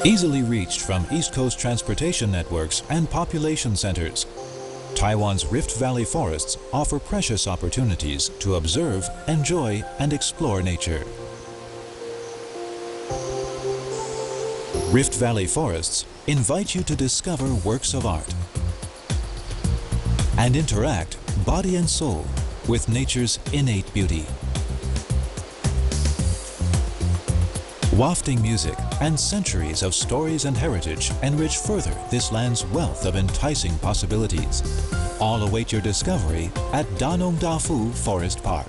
Easily reached from East Coast transportation networks and population centers, Taiwan's Rift Valley forests offer precious opportunities to observe, enjoy, and explore nature. Rift Valley forests invite you to discover works of art and interact body and soul with nature's innate beauty. Wafting music and centuries of stories and heritage enrich further this land's wealth of enticing possibilities. All await your discovery at Danongdafu Forest Park.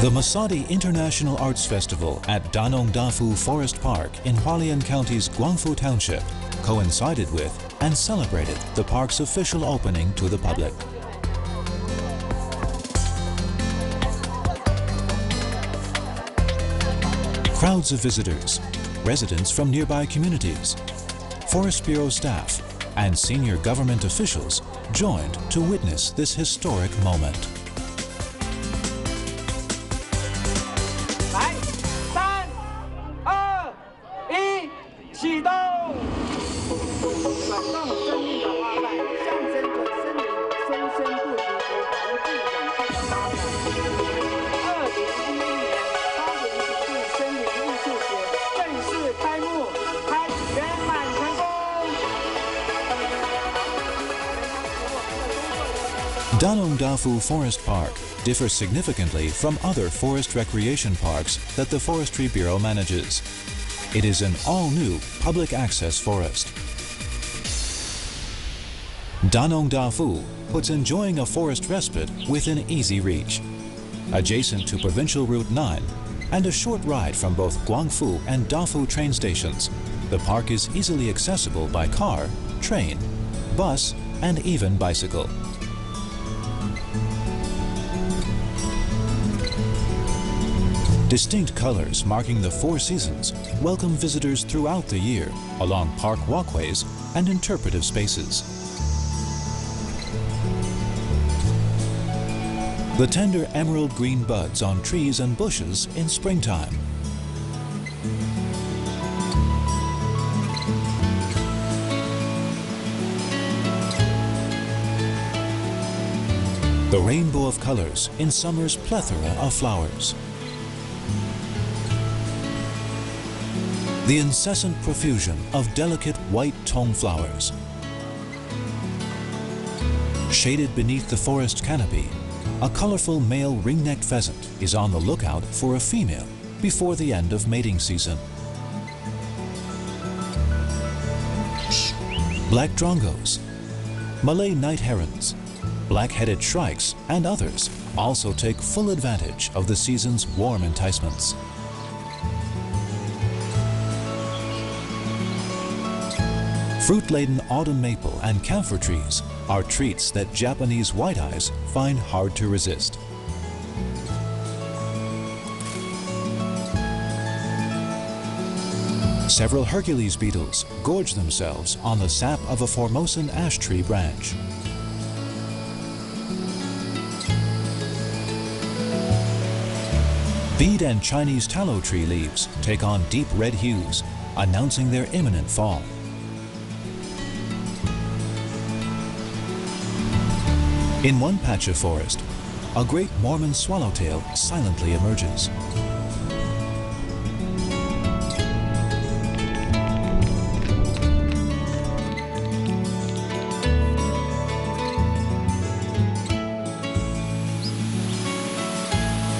The Masadi International Arts Festival at Danongdafu Forest Park in Hualien County's Guangfu Township coincided with and celebrated the park's official opening to the public. Crowds of visitors, residents from nearby communities, Forest Bureau staff, and senior government officials joined to witness this historic moment. Danongdafu Forest Park differs significantly from other forest recreation parks that the Forestry Bureau manages. It is an all-new public access forest. Danongdafu puts enjoying a forest respite within easy reach. Adjacent to Provincial Route 9 and a short ride from both Guangfu and Dafu train stations, the park is easily accessible by car, train, bus, and even bicycle. Distinct colors marking the four seasons welcome visitors throughout the year along park walkways and interpretive spaces. The tender emerald green buds on trees and bushes in springtime. The rainbow of colors in summer's plethora of flowers. The incessant profusion of delicate white tong flowers. Shaded beneath the forest canopy, a colorful male ring-necked pheasant is on the lookout for a female before the end of mating season. Black drongos, Malay night herons, black-headed shrikes, and others also take full advantage of the season's warm enticements. Fruit-laden autumn maple and camphor trees are treats that Japanese white-eyes find hard to resist. Several Hercules beetles gorge themselves on the sap of a Formosan ash tree branch. Bead and Chinese tallow tree leaves take on deep red hues, announcing their imminent fall. In one patch of forest, a great Mormon swallowtail silently emerges.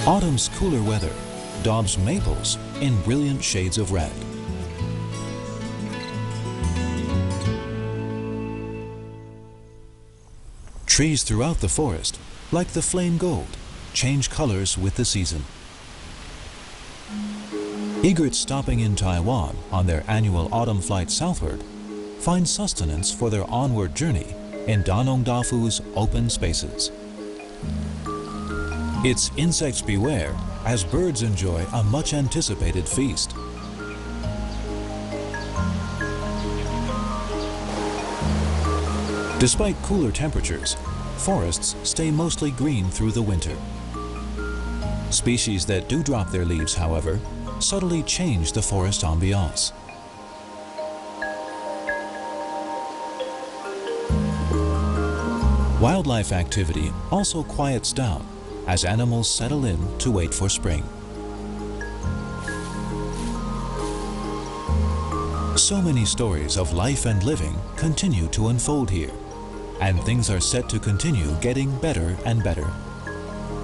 Autumn's cooler weather daubs maples in brilliant shades of red. Trees throughout the forest, like the flame gold, change colors with the season. Egrets stopping in Taiwan on their annual autumn flight southward find sustenance for their onward journey in Danongdafu's open spaces. It's insects beware as birds enjoy a much anticipated feast. Despite cooler temperatures, forests stay mostly green through the winter. Species that do drop their leaves, however, subtly change the forest ambiance. Wildlife activity also quiets down as animals settle in to wait for spring. So many stories of life and living continue to unfold here, and things are set to continue getting better and better.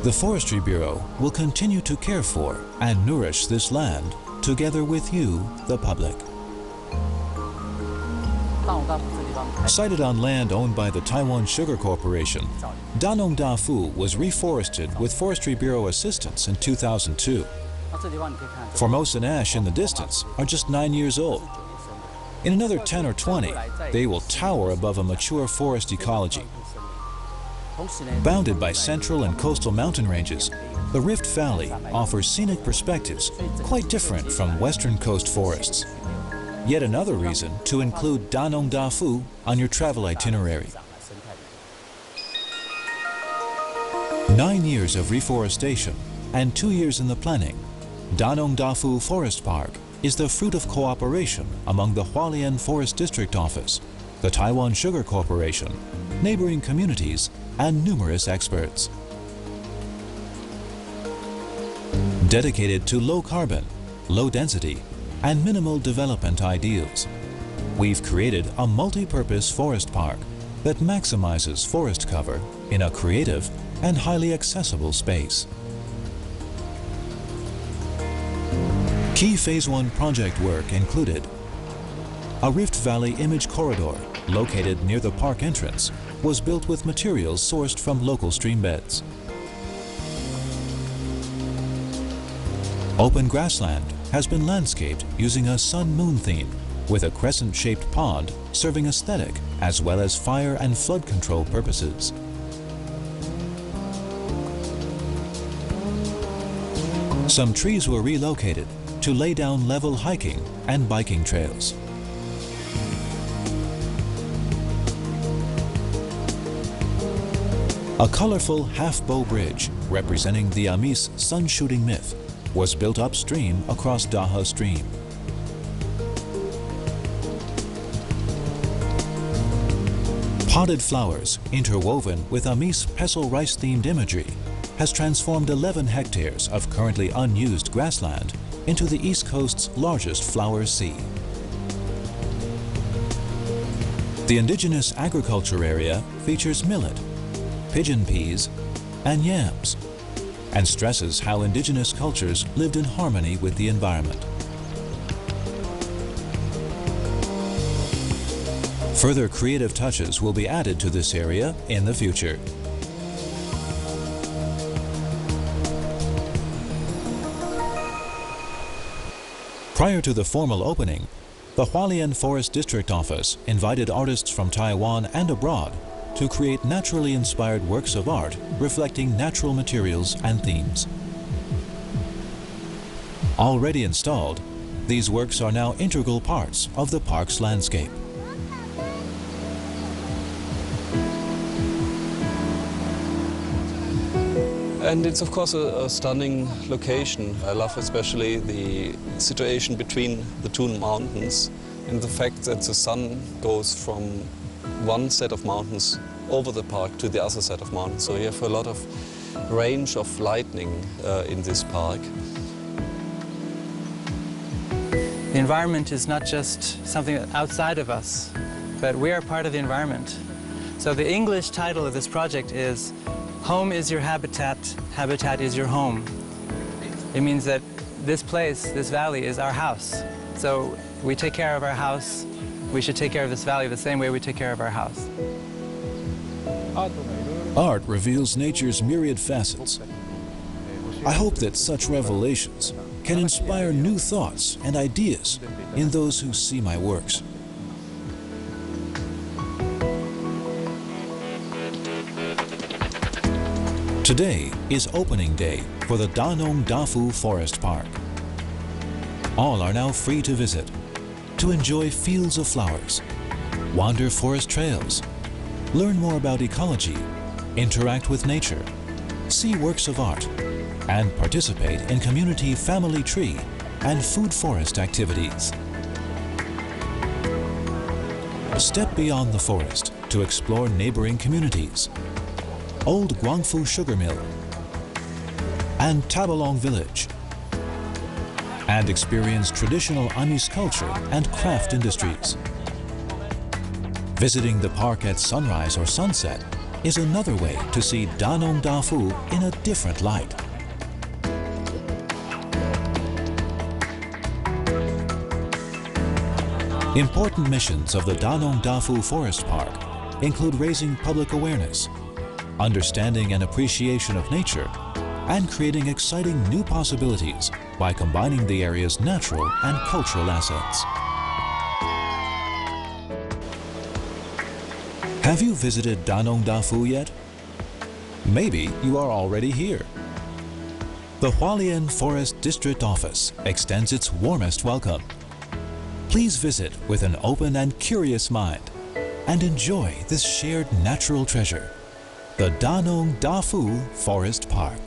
The Forestry Bureau will continue to care for and nourish this land together with you, the public. Sited on land owned by the Taiwan Sugar Corporation, Danongdafu was reforested with Forestry Bureau assistance in 2002. Formosa and ash in the distance are just 9 years old. In another 10 or 20, they will tower above a mature forest ecology. Bounded by central and coastal mountain ranges, the Rift Valley offers scenic perspectives quite different from western coast forests. Yet another reason to include Danongdafu on your travel itinerary. 9 years of reforestation and 2 years in the planning, Danongdafu Forest Park is the fruit of cooperation among the Huatung Forest District Office, the Taiwan Sugar Corporation, neighboring communities, and numerous experts. Dedicated to low carbon, low density, and minimal development ideals, we've created a multi-purpose forest park that maximizes forest cover in a creative and highly accessible space. Key Phase 1 project work included a Rift Valley image corridor located near the park entrance was built with materials sourced from local stream beds. Open grassland has been landscaped using a sun-moon theme with a crescent-shaped pond serving aesthetic as well as fire and flood control purposes. Some trees were relocated to lay down level hiking and biking trails. A colorful half-bow bridge representing the Amis sun-shooting myth was built upstream across Daha Stream. Potted flowers interwoven with Amis pestle rice-themed imagery has transformed 11 hectares of currently unused grassland into the East Coast's largest flower sea. The indigenous agriculture area features millet, pigeon peas, and yams, and stresses how indigenous cultures lived in harmony with the environment. Further creative touches will be added to this area in the future. Prior to the formal opening, the Hualien Forest District Office invited artists from Taiwan and abroad to create naturally inspired works of art reflecting natural materials and themes. Already installed, these works are now integral parts of the park's landscape. And it's of course a stunning location. I love especially the situation between the two mountains and the fact that the sun goes from one set of mountains over the park to the other set of mountains. So you have a lot of range of lighting in this park. The environment is not just something outside of us, but we are part of the environment. So the English title of this project is Home is your habitat, habitat is your home. It means that this place, this valley, is our house. So we take care of our house, we should take care of this valley the same way we take care of our house. Art reveals nature's myriad facets. I hope that such revelations can inspire new thoughts and ideas in those who see my works. Today is opening day for the Danongdafu Forest Park. All are now free to visit, to enjoy fields of flowers, wander forest trails, learn more about ecology, interact with nature, see works of art, and participate in community family tree and food forest activities. Step beyond the forest to explore neighboring communities, Old Guangfu Sugar Mill, and Tabalong Village, and experience traditional Amis culture and craft industries. Visiting the park at sunrise or sunset is another way to see Danongdafu in a different light. Important missions of the Danongdafu Forest Park include raising public awareness, understanding and appreciation of nature, and creating exciting new possibilities by combining the area's natural and cultural assets. Have you visited Danongdafu yet? Maybe you are already here. The Hualien Forest District Office extends its warmest welcome. Please visit with an open and curious mind and enjoy this shared natural treasure, the Danongdafu Forest Park.